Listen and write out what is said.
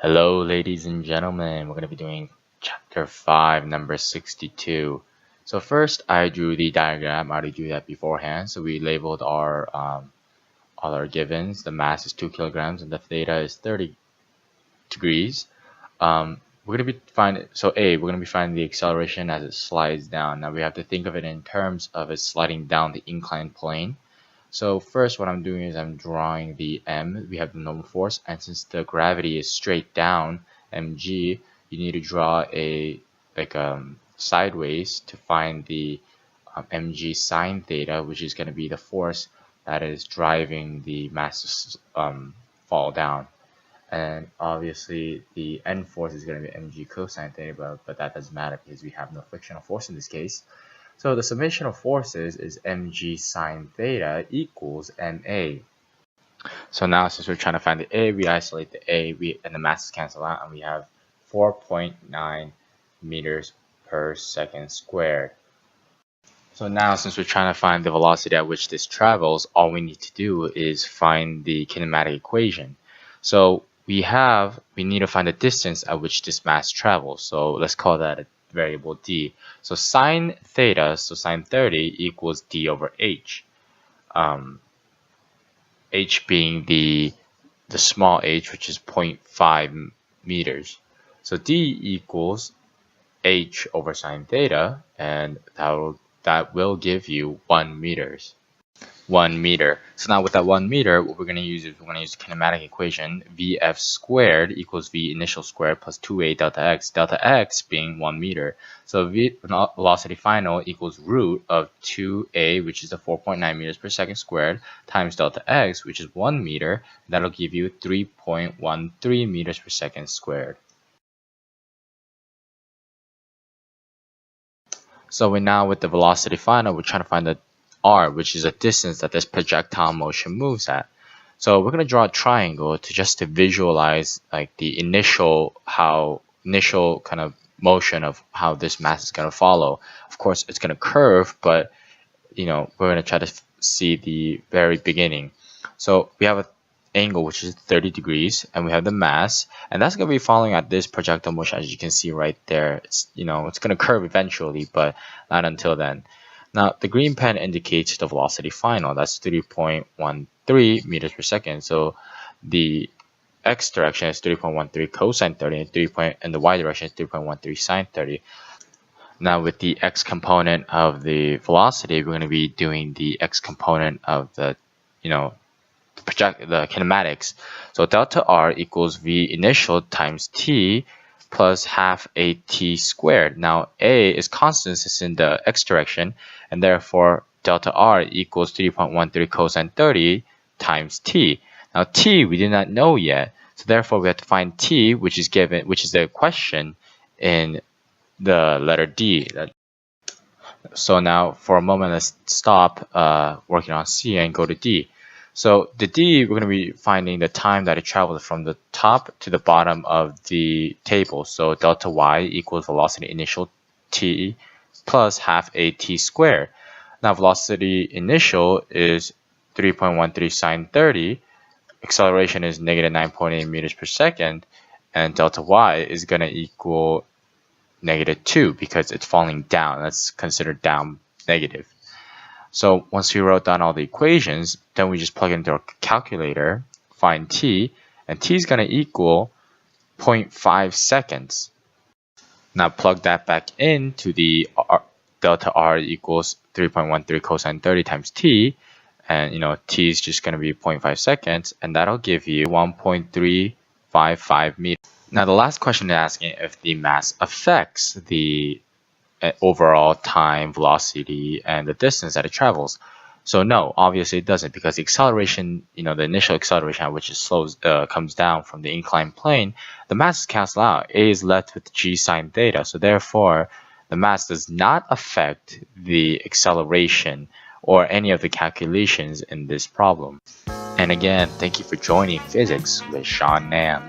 Hello, ladies and gentlemen. We're going to be doing chapter 5, number 62. So first, I drew the diagram. I already drew that beforehand. So we labeled all our givens. The mass is 2 kilograms and the theta is 30 degrees. We're going to be finding the acceleration as it slides down. Now we have to think of it in terms of it sliding down the inclined plane. So first what I'm doing is I'm drawing the m. We have the normal force, and since the gravity is straight down, mg, you need to draw a sideways to find the mg sine theta, which is going to be the force that is driving the mass to fall down. And obviously the end force is going to be mg cosine theta, but that doesn't matter because we have no frictional force in this case. So the summation of forces is mg sine theta equals ma. So now since we're trying to find the a, we isolate the a, and the masses cancel out, and we have 4.9 meters per second squared. So now since we're trying to find the velocity at which this travels, all we need to do is find the kinematic equation. So we need to find the distance at which this mass travels. So let's call that a variable d. So sine theta, so sine 30 equals d over h. H being the small h, which is 0.5 meters. So d equals h over sine theta, and that will give you 1 meter. So now with that 1 meter, what we're going to use is the kinematic equation. Vf squared equals v initial squared plus 2a delta x being 1 meter. So velocity final equals root of 2a, which is the 4.9 meters per second squared, times delta x, which is 1 meter. That'll give you 3.13 meters per second squared. So with the velocity final, we're trying to find the r, which is a distance that this projectile motion moves at. So we're going to draw a triangle to visualize like the initial kind of motion of how this mass is going to follow. Of course, it's going to curve, but we're going to try to see the very beginning. So we have an angle which is 30 degrees, and we have the mass, and that's going to be following at this projectile motion, as you can see right there. It's it's going to curve eventually, but not until then. Now, the green pen indicates the velocity final. That's 3.13 meters per second. So the x direction is 3.13 cosine 30, and the y direction is 3.13 sine 30. Now, with the x component of the velocity, we're going to be doing the x component of the, the kinematics. So delta r equals v initial times t plus half a t squared. Now a is constant since it's in the x direction, and therefore delta r equals 3.13 cosine 30 times t. Now t we do not know yet, so therefore we have to find t, which is the question in the letter D. So now for a moment, let's stop working on C and go to D. So the D, we're going to be finding the time that it travels from the top to the bottom of the table. So delta y equals velocity initial t plus half a t squared. Now velocity initial is 3.13 sine 30. Acceleration is negative 9.8 meters per second. And delta y is going to equal negative 2 because it's falling down. That's considered down negative. So once we wrote down all the equations, then we just plug it into our calculator, find t, and t is going to equal 0.5 seconds. Now plug that back into the delta r equals 3.13 cosine 30 times t, and t is just going to be 0.5 seconds, and that'll give you 1.355 meters. Now the last question is asking if the mass affects the overall time, velocity, and the distance that it travels. So no, obviously it doesn't, because the acceleration, the initial acceleration at which it comes down from the inclined plane, the masses cancel out. A is left with g sine theta. So therefore, the mass does not affect the acceleration or any of the calculations in this problem. And again, thank you for joining Physics with Sean Nam.